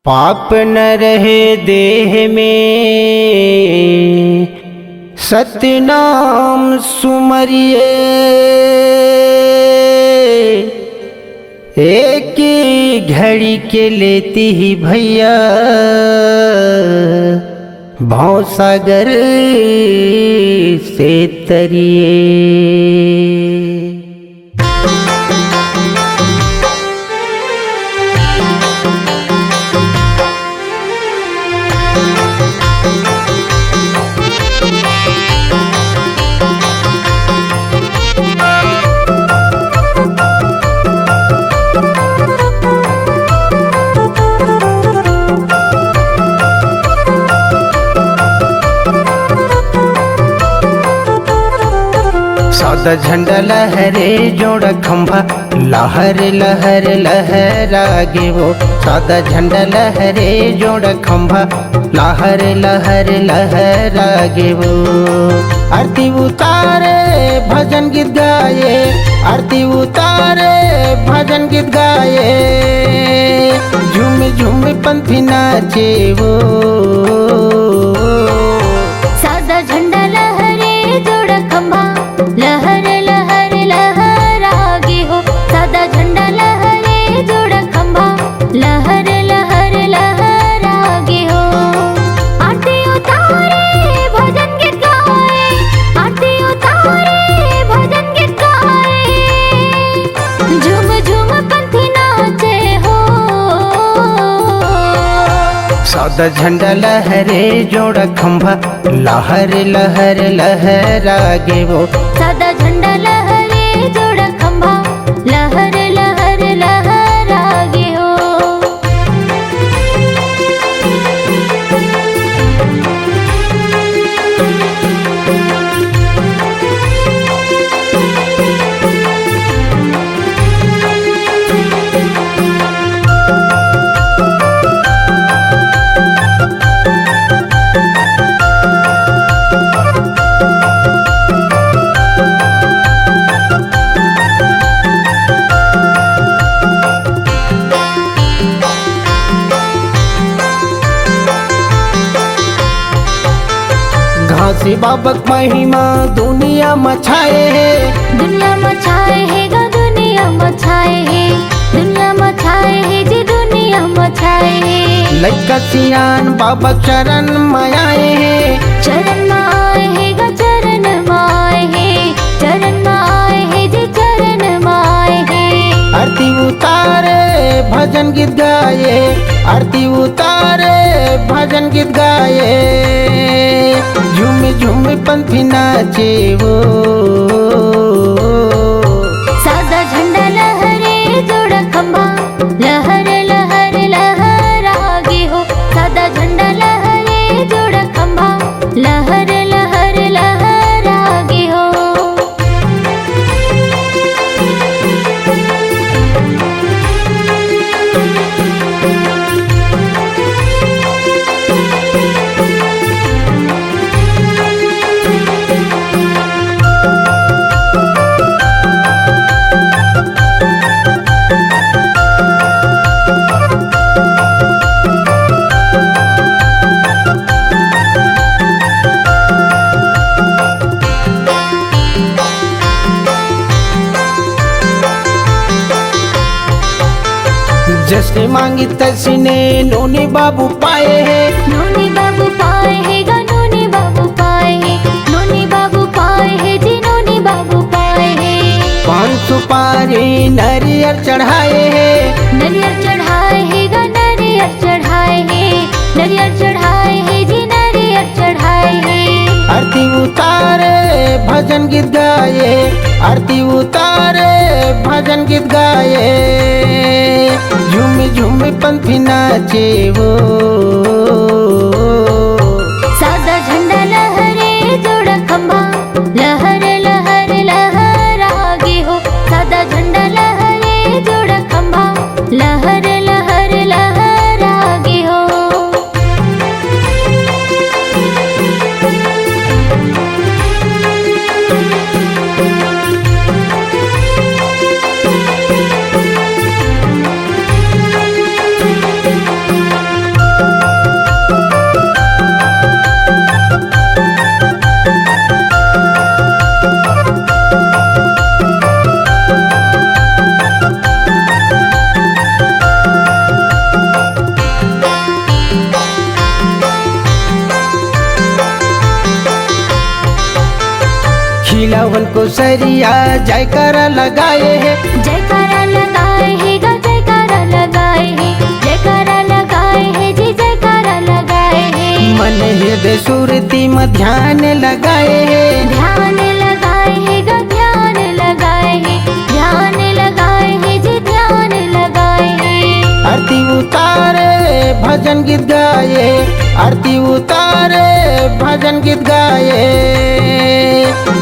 पाप न रहे देह में, सतनाम सुमरिए। एक घड़ी के लेती ही भैया भव सागर से तरिए। सादा झंडा लहरे जोड़ा खंभा, लहर लहर लहरागे वो। सादा झंडा लहरे जोड़ा खंभा, लहर लहर लहरागे वो। आरती उतारे भजन गीत गाए, आरती उतारे भजन गीत गाए। झूम झूम पंथी नाचे वो। सादा झंडा लहरे जोड़ा खंभा, लहर लहर लहरागे हो। सादा झंडा लहरे जोड़ा खंभा, लहर लहर लहरागे हो। आरती उतारे भजन गीत गाए, आरती उतारे भजन गीत गाए। झूम झूम पंथी नाचे हो। सादा झंडा लहरे जोड़ा खंभा, लहर लहर लहरागे वो। सादा झंडा लहरे जोड़ा खंभा, लहर लहर लहरागे हो। घासी बाबक महिमा दुनिया मछाए है। दुनिया मचाए है गा, दुनिया मचाए है, दुनिया मचाए है जी, दुनिया मचाए है। लड़का सियान बाबा चरण मायाए है। चरण में आए है गा, चरण में आए है, चरण में आए है जी, चरण में आए है। आरती उतारे भजन गीत गाए, आरती उतारे भजन गीत गाए। झूम झूम पंथी नाचे वो। सादा झंडा लहरे जोड़ा खंभा, लहर लहर लहरागे हो। सादा झंडा लहरे जोड़ा खंभा, लहर लहर लहरागे हो। जैसे मांगी तैसने नोनी बाबू पाए है। नोनी बाबू पाए है गा, नोनी बाबू पाए है, नोनी बाबू पाए है जी, नोनी बाबू पाए है। पान सुपारी नारियल चढ़ाए है। नरियल चढ़ाए है गा, नरियल चढ़ाए है, नरियल चढ़ाए है जी, नरियल चढ़ाए है। आरती उतारे भजन गीत गाए, आरती उतारे भजन गीत गाए। झूम झूम पंथी नाचे वो। सादा झंडा लहरे जोड़ा खंभा, लहर लहर लहरागे हो। सादा झंडा लहरे जोड़ा खंभा, लहर लहर लहरागे हो। को सरिया जयकारा लगाए है। जयकारा लगाए है गा जयकारा लगाए है, जयकारा लगाए है जी जयकारा लगाए है। मन हृदय सुरती में ध्यान लगाए है। ध्यान लगाए है गा ध्यान लगाए है, ध्यान लगाए है जी ध्यान लगाए है। आरती उतारे भजन गीत गाए, आरती उतारे भजन गीत गाए।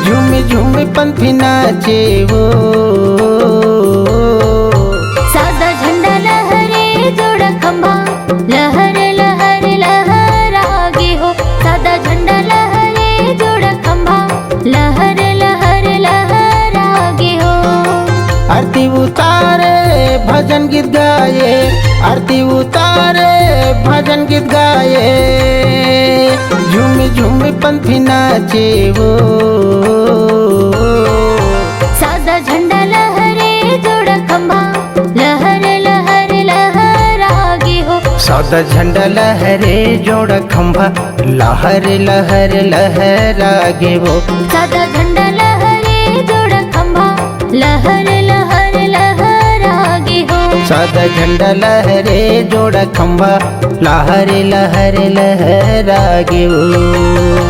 झूमी झूमी पंथी नाचे वो, सादा झंडा लहरे जोड़ा खंभा, लहर लहर लहर आगे हो। सादा झंडा लहरे जोड़ा खंभा, लहर लहर लहर आगे हो। आरती उतारे भजन गीत गाए, आरती उतारे भजन गीत गाए। झूमी झूमी पंथी नाचे वो, सादा झंडा लहरे जोड़ा खंभा, लहर लहर लहर आगे हो। सादा झंडा लहरे जोड़ा खंभा, लहर लहर लहर आगे वो। सादा झंडा लहरे जोड़ा खंभा, लहर लहर लहर आगे हो। सादा झंडा लहरे जोड़ा खंभा, लहर लहर लहर आगे वो।